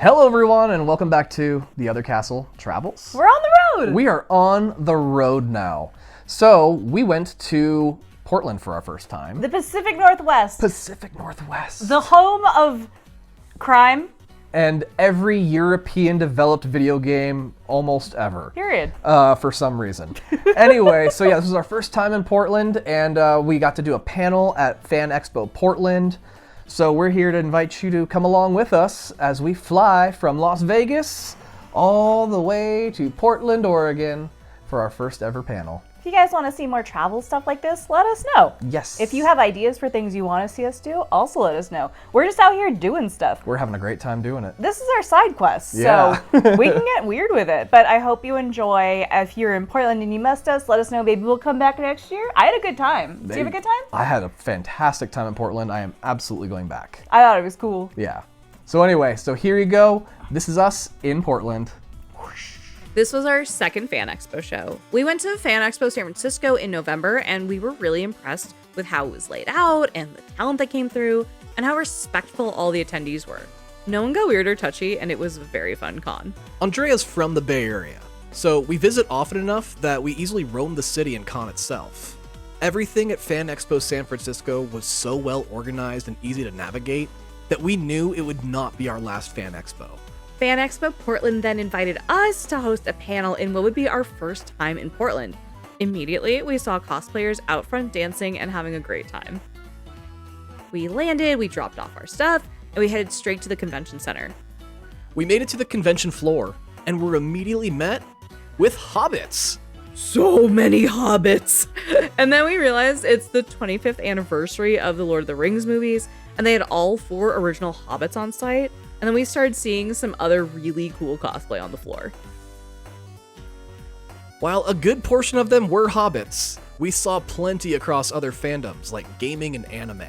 Hello everyone and welcome back to The Other Castle Travels. We're on the road! We are on the road now. So we went to Portland for our first time. The Pacific Northwest. Pacific Northwest. The home of crime. And every European developed video game almost ever. Period. For some reason. Anyway, so yeah, this was our first time in Portland and we got to do a panel at Fan Expo Portland. So we're here to invite you to come along with us as we fly from Las Vegas all the way to Portland, Oregon for our first ever panel. If you guys want to see more travel stuff like this, let us know. Yes. If you have ideas for things you want to see us do, also let us know. We're just out here doing stuff. We're having a great time doing it. This is our side quest, Yeah. so we can get weird with it. But I hope you enjoy. If you're in Portland and you missed us, let us know. Maybe we'll come back next year. I had a good time. Did you have a good time? I had a fantastic time in Portland. I am absolutely going back. I thought it was cool. Yeah. So anyway, so here you go. This is us in Portland. This was our second Fan Expo show. We went to Fan Expo San Francisco in November, and we were really impressed with how it was laid out and the talent that came through and how respectful all the attendees were. No one got weird or touchy, and it was a very fun con. Andrea's from the Bay Area, so we visit often enough that we easily roam the city and con itself. Everything at Fan Expo San Francisco was so well organized and easy to navigate that we knew it would not be our last Fan Expo. Fan Expo Portland then invited us to host a panel in what would be our first time in Portland. Immediately, we saw cosplayers out front dancing and having a great time. We landed, we dropped off our stuff, and we headed straight to the convention center. We made it to the convention floor and were immediately met with hobbits. So many hobbits! And then we realized it's the 25th anniversary of the Lord of the Rings movies, and they had all 4 original hobbits on site. And then we started seeing some other really cool cosplay on the floor. While a good portion of them were hobbits, we saw plenty across other fandoms like gaming and anime.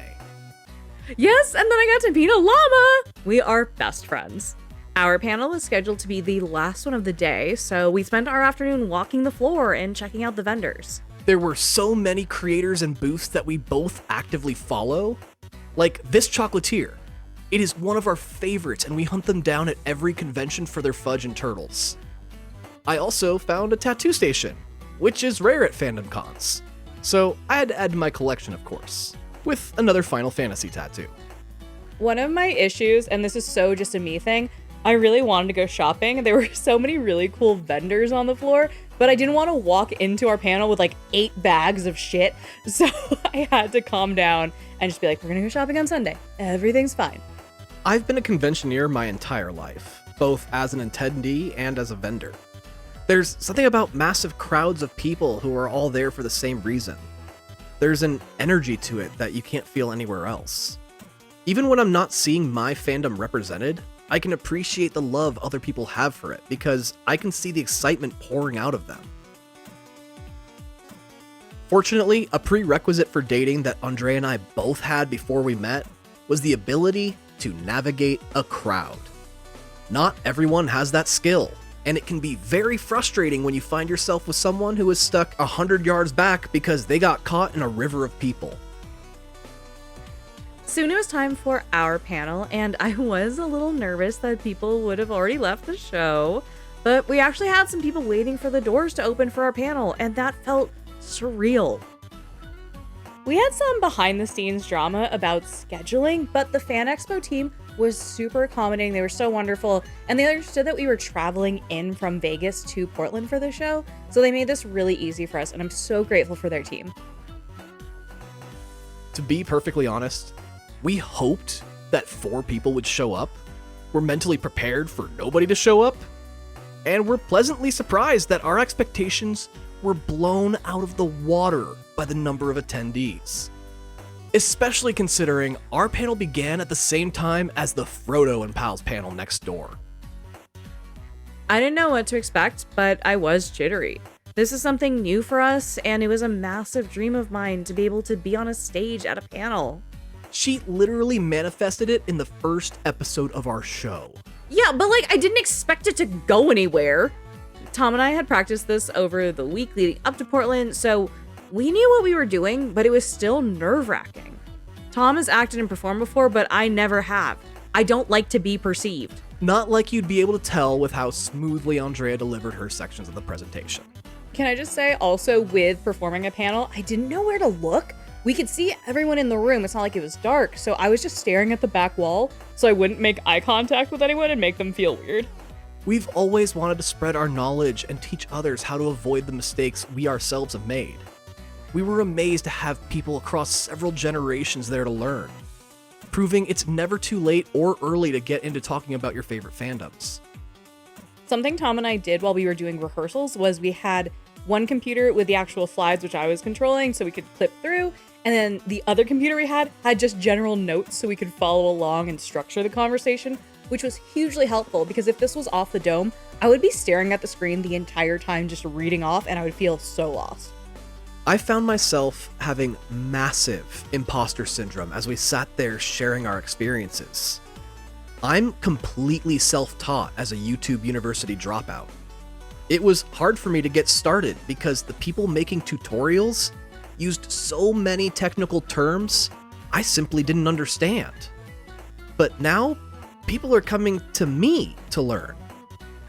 Yes, and then I got to meet a llama! We are best friends. Our panel was scheduled to be the last one of the day, so we spent our afternoon walking the floor and checking out the vendors. There were so many creators and booths that we both actively follow, like this chocolatier. It is one of our favorites, and we hunt them down at every convention for their fudge and turtles. I also found a tattoo station, which is rare at fandom cons. So I had to add to my collection, of course, with another Final Fantasy tattoo. One of my issues, and this is so just a me thing, I really wanted to go shopping. There were so many really cool vendors on the floor, but I didn't want to walk into our panel with like 8 bags of shit. So I had to calm down and just be like, we're gonna go shopping on Sunday. Everything's fine. I've been a conventioneer my entire life, both as an attendee and as a vendor. There's something about massive crowds of people who are all there for the same reason. There's an energy to it that you can't feel anywhere else. Even when I'm not seeing my fandom represented, I can appreciate the love other people have for it because I can see the excitement pouring out of them. Fortunately, a prerequisite for dating that Andrea and I both had before we met was the ability to navigate a crowd. Not everyone has that skill, and it can be very frustrating when you find yourself with someone who is stuck 100 yards back because they got caught in a river of people. Soon it was time for our panel, and I was a little nervous that people would have already left the show, but we actually had some people waiting for the doors to open for our panel, and that felt surreal. We had some behind-the-scenes drama about scheduling, but the Fan Expo team was super accommodating. They were so wonderful, and they understood that we were traveling in from Vegas to Portland for the show, so they made this really easy for us, and I'm so grateful for their team. To be perfectly honest, we hoped that 4 people would show up, were mentally prepared for nobody to show up, and were pleasantly surprised that our expectations were blown out of the water by the number of attendees. Especially considering our panel began at the same time as the Frodo and Pals panel next door. I didn't know what to expect, but I was jittery. This is something new for us, and it was a massive dream of mine to be able to be on a stage at a panel. She literally manifested it in the first episode of our show. Yeah, but I didn't expect it to go anywhere. Tom and I had practiced this over the week leading up to Portland, so we knew what we were doing, but it was still nerve-wracking. Tom has acted and performed before, but I never have. I don't like to be perceived. Not like you'd be able to tell with how smoothly Andrea delivered her sections of the presentation. Can I just say, also with performing a panel, I didn't know where to look. We could see everyone in the room. It's not like it was dark, so I was just staring at the back wall so I wouldn't make eye contact with anyone and make them feel weird. We've always wanted to spread our knowledge and teach others how to avoid the mistakes we ourselves have made. We were amazed to have people across several generations there to learn, proving it's never too late or early to get into talking about your favorite fandoms. Something Tom and I did while we were doing rehearsals was we had one computer with the actual slides, which I was controlling, so we could clip through, and then the other computer we had just general notes so we could follow along and structure the conversation, which was hugely helpful because if this was off the dome, I would be staring at the screen the entire time just reading off, and I would feel so lost. I found myself having massive imposter syndrome as we sat there sharing our experiences. I'm completely self-taught as a YouTube University dropout. It was hard for me to get started because the people making tutorials used so many technical terms I simply didn't understand. But now, people are coming to me to learn.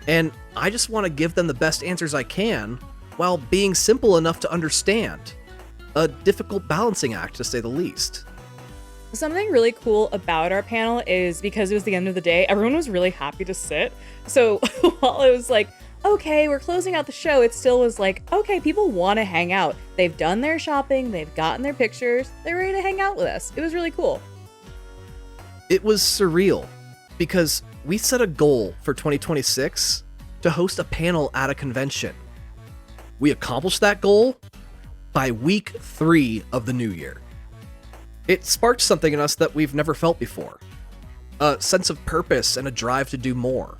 And I just want to give them the best answers I can while being simple enough to understand. A difficult balancing act, to say the least. Something really cool about our panel is because it was the end of the day, everyone was really happy to sit. So while it was like, okay, we're closing out the show, it still was like, okay, people want to hang out. They've done their shopping, they've gotten their pictures, they're ready to hang out with us. It was really cool. It was surreal because we set a goal for 2026 to host a panel at a convention. We accomplished that goal by week 3 of the new year. It sparked something in us that we've never felt before. A sense of purpose and a drive to do more.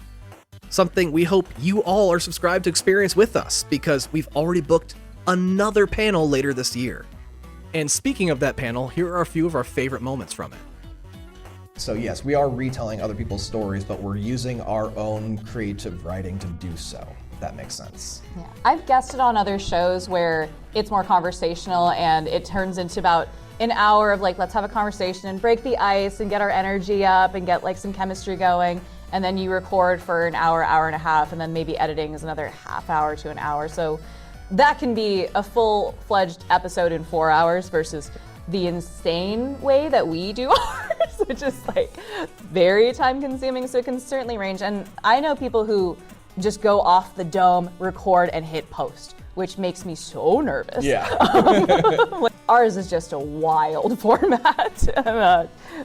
Something we hope you all are subscribed to experience with us because we've already booked another panel later this year. And speaking of that panel, here are a few of our favorite moments from it. So yes, we are retelling other people's stories, but we're using our own creative writing to do so. If that makes sense. Yeah. I've guested on other shows where it's more conversational and it turns into about an hour of like, let's have a conversation and break the ice and get our energy up and get like some chemistry going. And then you record for an hour, hour and a half, and then maybe editing is another half hour to an hour. So that can be a full-fledged episode in 4 hours versus the insane way that we do ours, which is like very time consuming. So it can certainly range. And I know people who just go off the dome, record, and hit post, which makes me so nervous. Yeah. Ours is just a wild format,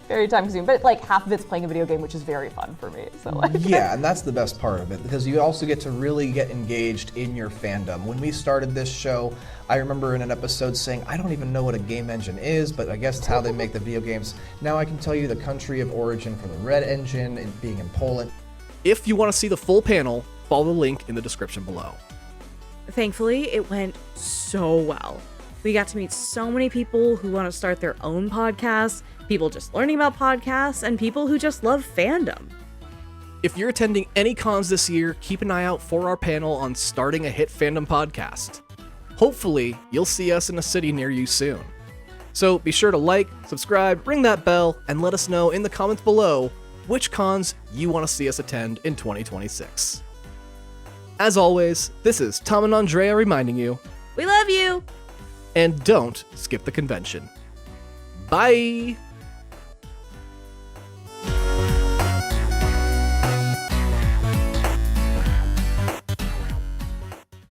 very time consuming, but like half of it's playing a video game, which is very fun for me. So like, yeah, and that's the best part of it because you also get to really get engaged in your fandom. When we started this show, I remember in an episode saying, I don't even know what a game engine is, but I guess it's how they make the video games. Now I can tell you the country of origin for the Red Engine and being in Poland. If you want to see the full panel, follow the link in the description below. Thankfully, it went so well. We got to meet so many people who want to start their own podcasts, people just learning about podcasts, and people who just love fandom. If you're attending any cons this year, keep an eye out for our panel on starting a hit fandom podcast. Hopefully, you'll see us in a city near you soon. So be sure to like, subscribe, ring that bell, and let us know in the comments below which cons you want to see us attend in 2026. As always, this is Tom and Andrea reminding you, We love you! and don't skip the convention. Bye!